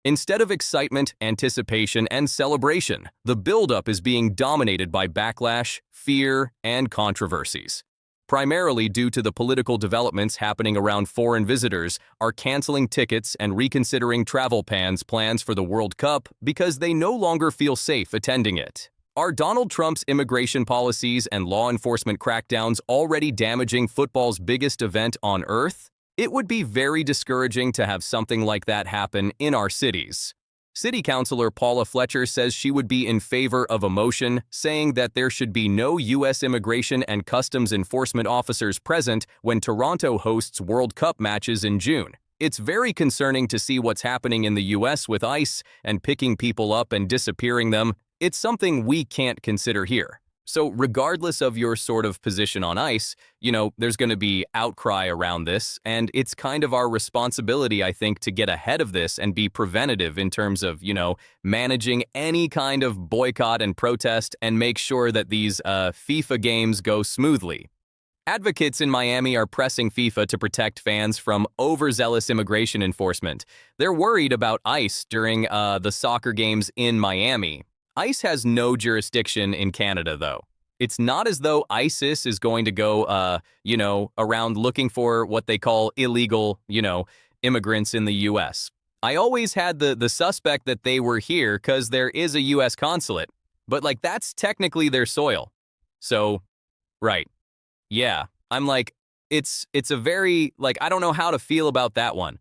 Instead of excitement, anticipation, and celebration, the buildup is being dominated by backlash, fear, and controversies. Primarily due to the political developments happening around foreign visitors are canceling tickets and reconsidering travel plans for the World Cup because they no longer feel safe attending it. Are Donald Trump's immigration policies and law enforcement crackdowns already damaging football's biggest event on Earth? It would be very discouraging to have something like that happen in our cities. City Councilor Paula Fletcher says she would be in favor of a motion saying that there should be no U.S. immigration and customs enforcement officers present when Toronto hosts World Cup matches in June. It's very concerning to see what's happening in the U.S. with ICE and picking people up and disappearing them. It's something we can't consider here. So regardless of your sort of position on ICE, there's going to be outcry around this, and it's kind of our responsibility, I think, to get ahead of this and be preventative in terms of, managing any kind of boycott and protest and make sure that these FIFA games go smoothly. Advocates in Miami are pressing FIFA to protect fans from overzealous immigration enforcement. They're worried about ICE during the soccer games in Miami. ICE has no jurisdiction in Canada, though. It's not as though ISIS is going to go, around looking for what they call illegal, immigrants in the U.S. I always had the suspect that they were here because there is a U.S. consulate, but, that's technically their soil. So, right. Yeah, I'm like, it's a very, I don't know how to feel about that one.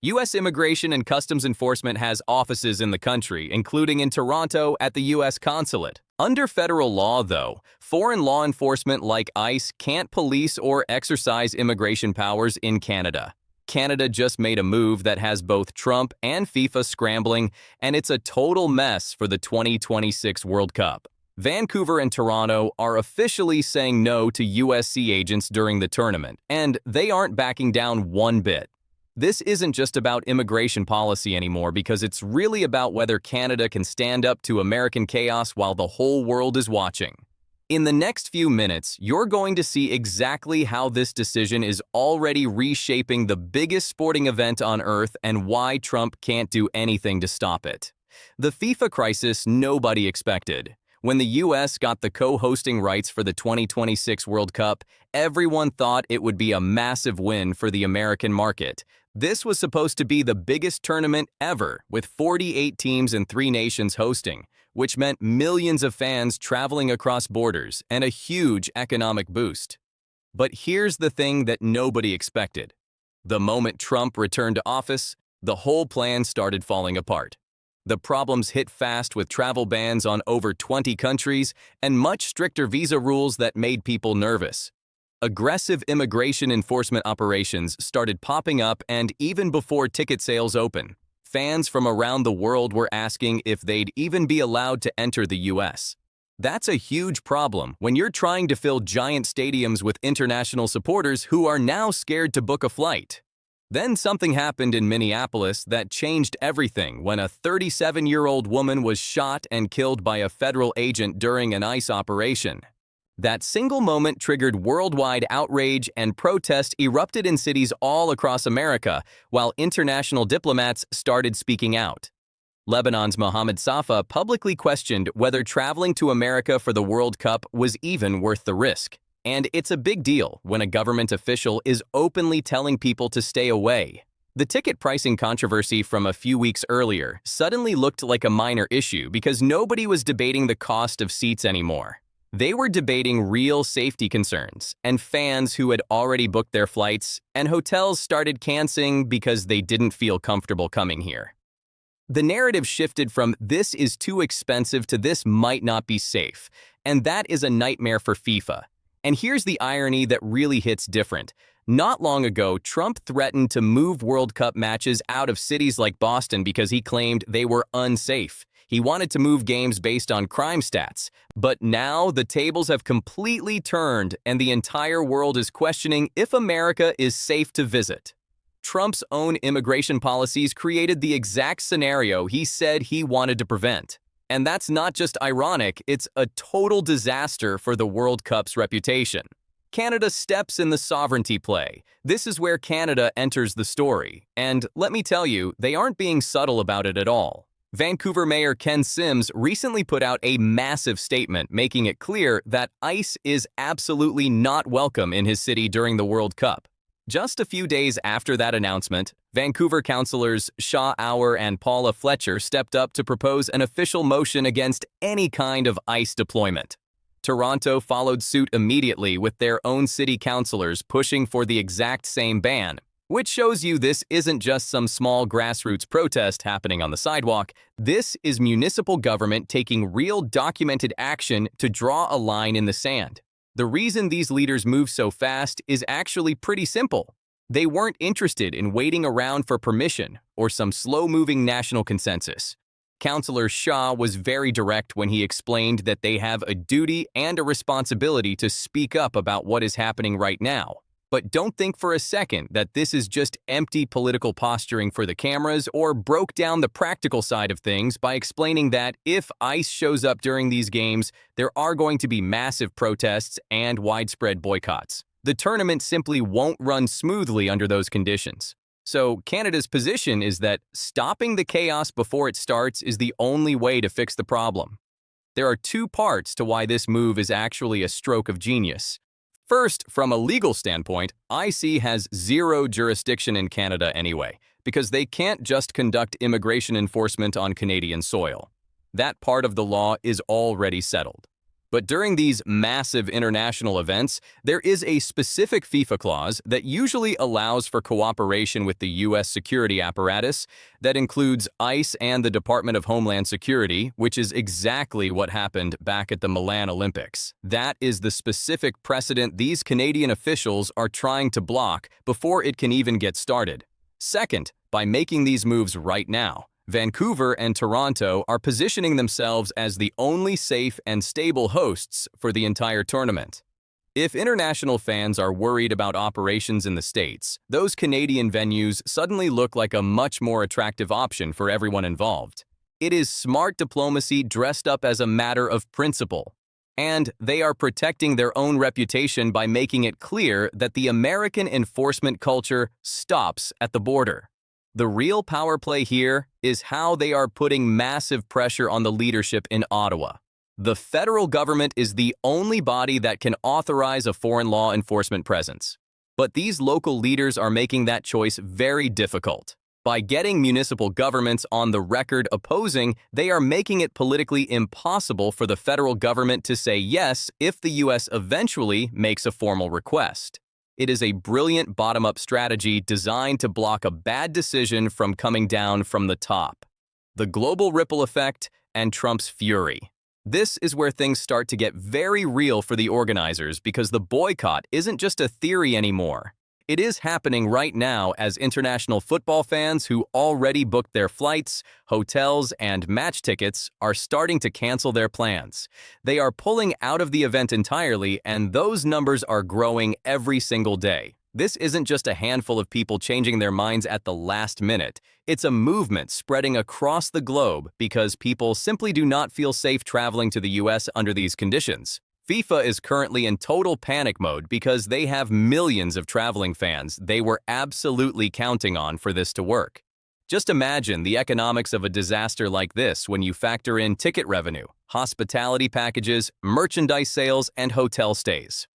U.S. Immigration and Customs Enforcement has offices in the country, including in Toronto at the U.S. consulate. Under federal law, though, foreign law enforcement like ICE can't police or exercise immigration powers in Canada. Canada just made a move that has both Trump and FIFA scrambling, and it's a total mess for the 2026 World Cup. Vancouver and Toronto are officially saying no to USC agents during the tournament, and they aren't backing down one bit. This isn't just about immigration policy anymore because it's really about whether Canada can stand up to American chaos while the whole world is watching. In the next few minutes, you're going to see exactly how this decision is already reshaping the biggest sporting event on Earth and why Trump can't do anything to stop it. The FIFA crisis nobody expected. When the U.S. got the co-hosting rights for the 2026 World Cup, everyone thought it would be a massive win for the American market. This was supposed to be the biggest tournament ever, with 48 teams and 3 nations hosting, which meant millions of fans traveling across borders and a huge economic boost. But here's the thing that nobody expected. The moment Trump returned to office, the whole plan started falling apart. The problems hit fast with travel bans on over 20 countries and much stricter visa rules that made people nervous. Aggressive immigration enforcement operations started popping up, and even before ticket sales open, fans from around the world were asking if they'd even be allowed to enter the U.S. That's a huge problem when you're trying to fill giant stadiums with international supporters who are now scared to book a flight. Then something happened in Minneapolis that changed everything when a 37-year-old woman was shot and killed by a federal agent during an ICE operation. That single moment triggered worldwide outrage, and protest erupted in cities all across America, while international diplomats started speaking out. Lebanon's Mohammed Safa publicly questioned whether traveling to America for the World Cup was even worth the risk. And it's a big deal when a government official is openly telling people to stay away. The ticket pricing controversy from a few weeks earlier suddenly looked like a minor issue because nobody was debating the cost of seats anymore. They were debating real safety concerns, and fans who had already booked their flights, and hotels started canceling because they didn't feel comfortable coming here. The narrative shifted from "this is too expensive" to "this might not be safe," and that is a nightmare for FIFA. And here's the irony that really hits different. Not long ago, Trump threatened to move World Cup matches out of cities like Boston because he claimed they were unsafe. He wanted to move games based on crime stats. But now the tables have completely turned, and the entire world is questioning if America is safe to visit. Trump's own immigration policies created the exact scenario he said he wanted to prevent. And that's not just ironic, it's a total disaster for the World Cup's reputation. Canada steps in the sovereignty play. This is where Canada enters the story. And let me tell you, they aren't being subtle about it at all. Vancouver Mayor Ken Sims recently put out a massive statement making it clear that ICE is absolutely not welcome in his city during the World Cup. Just a few days after that announcement, Vancouver councillors Shaw Auer and Paula Fletcher stepped up to propose an official motion against any kind of ICE deployment. Toronto followed suit immediately with their own city councillors pushing for the exact same ban, which shows you this isn't just some small grassroots protest happening on the sidewalk. This is municipal government taking real documented action to draw a line in the sand. The reason these leaders move so fast is actually pretty simple. They weren't interested in waiting around for permission or some slow-moving national consensus. Councillor Shaw was very direct when he explained that they have a duty and a responsibility to speak up about what is happening right now. But don't think for a second that this is just empty political posturing for the cameras or broke down the practical side of things by explaining that if ICE shows up during these games, there are going to be massive protests and widespread boycotts. The tournament simply won't run smoothly under those conditions. So Canada's position is that stopping the chaos before it starts is the only way to fix the problem. There are two parts to why this move is actually a stroke of genius. First, from a legal standpoint, IC has zero jurisdiction in Canada anyway, because they can't just conduct immigration enforcement on Canadian soil. That part of the law is already settled. But during these massive international events, there is a specific FIFA clause that usually allows for cooperation with the U.S. security apparatus that includes ICE and the Department of Homeland Security, which is exactly what happened back at the Milan Olympics. That is the specific precedent these Canadian officials are trying to block before it can even get started. Second, by making these moves right now, Vancouver and Toronto are positioning themselves as the only safe and stable hosts for the entire tournament. If international fans are worried about operations in the States, those Canadian venues suddenly look like a much more attractive option for everyone involved. It is smart diplomacy dressed up as a matter of principle. And they are protecting their own reputation by making it clear that the American enforcement culture stops at the border. The real power play here is how they are putting massive pressure on the leadership in Ottawa. The federal government is the only body that can authorize a foreign law enforcement presence. But these local leaders are making that choice very difficult. By getting municipal governments on the record opposing, they are making it politically impossible for the federal government to say yes if the U.S. eventually makes a formal request. It is a brilliant bottom-up strategy designed to block a bad decision from coming down from the top. The global ripple effect and Trump's fury. This is where things start to get very real for the organizers because the boycott isn't just a theory anymore. It is happening right now as international football fans who already booked their flights, hotels, and match tickets are starting to cancel their plans. They are pulling out of the event entirely, and those numbers are growing every single day. This isn't just a handful of people changing their minds at the last minute. It's a movement spreading across the globe because people simply do not feel safe traveling to the U.S. under these conditions. FIFA is currently in total panic mode because they have millions of traveling fans they were absolutely counting on for this to work. Just imagine the economics of a disaster like this when you factor in ticket revenue, hospitality packages, merchandise sales, and hotel stays.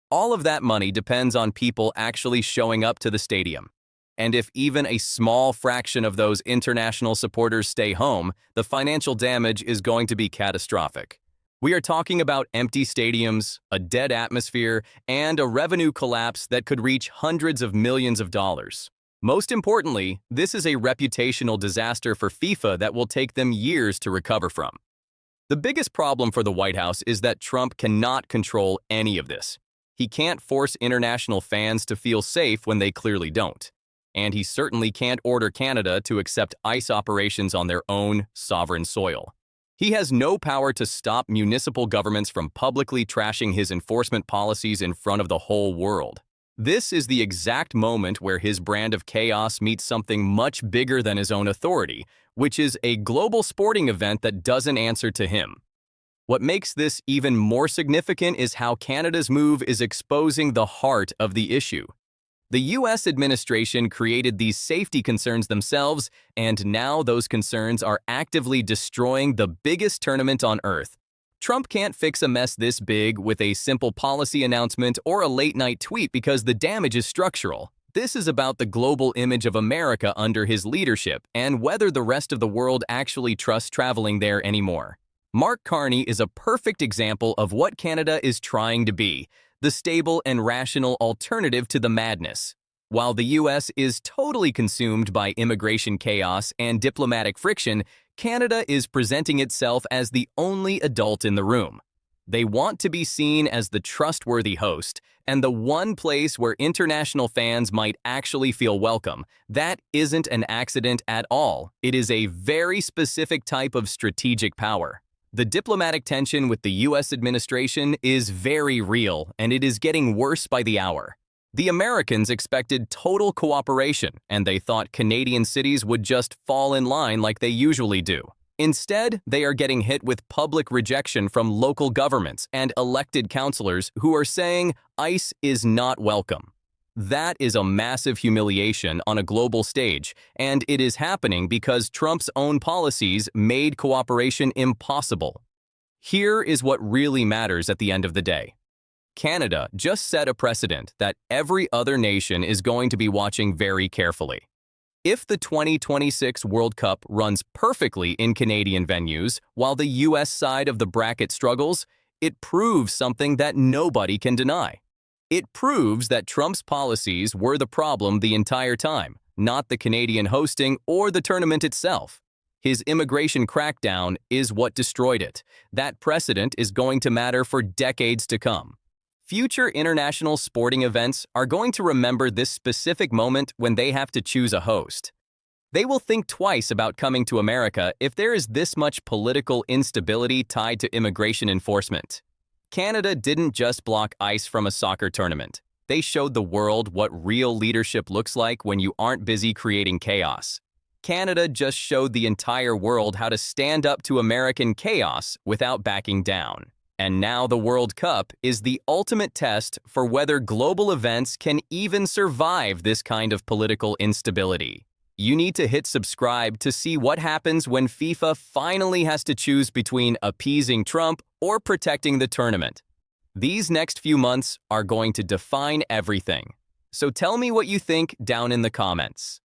All of that money depends on people actually showing up to the stadium. And if even a small fraction of those international supporters stay home, the financial damage is going to be catastrophic. We are talking about empty stadiums, a dead atmosphere, and a revenue collapse that could reach hundreds of millions of dollars. Most importantly, this is a reputational disaster for FIFA that will take them years to recover from. The biggest problem for the White House is that Trump cannot control any of this. He can't force international fans to feel safe when they clearly don't. And he certainly can't order Canada to accept ICE operations on their own sovereign soil. He has no power to stop municipal governments from publicly trashing his enforcement policies in front of the whole world. This is the exact moment where his brand of chaos meets something much bigger than his own authority, which is a global sporting event that doesn't answer to him. What makes this even more significant is how Canada's move is exposing the heart of the issue. The U.S. administration created these safety concerns themselves, and now those concerns are actively destroying the biggest tournament on Earth. Trump can't fix a mess this big with a simple policy announcement or a late-night tweet because the damage is structural. This is about the global image of America under his leadership and whether the rest of the world actually trusts traveling there anymore. Mark Carney is a perfect example of what Canada is trying to be, the stable and rational alternative to the madness. While the U.S. is totally consumed by immigration chaos and diplomatic friction, Canada is presenting itself as the only adult in the room. They want to be seen as the trustworthy host and the one place where international fans might actually feel welcome. That isn't an accident at all. It is a very specific type of strategic power. The diplomatic tension with the U.S. administration is very real, and it is getting worse by the hour. The Americans expected total cooperation, and they thought Canadian cities would just fall in line like they usually do. Instead, they are getting hit with public rejection from local governments and elected councillors who are saying ICE is not welcome. That is a massive humiliation on a global stage, and it is happening because Trump's own policies made cooperation impossible. Here is what really matters at the end of the day. Canada just set a precedent that every other nation is going to be watching very carefully. If the 2026 World Cup runs perfectly in Canadian venues while the U.S. side of the bracket struggles, it proves something that nobody can deny. It proves that Trump's policies were the problem the entire time, not the Canadian hosting or the tournament itself. His immigration crackdown is what destroyed it. That precedent is going to matter for decades to come. Future international sporting events are going to remember this specific moment when they have to choose a host. They will think twice about coming to America if there is this much political instability tied to immigration enforcement. Canada didn't just block ICE from a soccer tournament. They showed the world what real leadership looks like when you aren't busy creating chaos. Canada just showed the entire world how to stand up to American chaos without backing down. And now the World Cup is the ultimate test for whether global events can even survive this kind of political instability. You need to hit subscribe to see what happens when FIFA finally has to choose between appeasing Trump or protecting the tournament. These next few months are going to define everything. So tell me what you think down in the comments.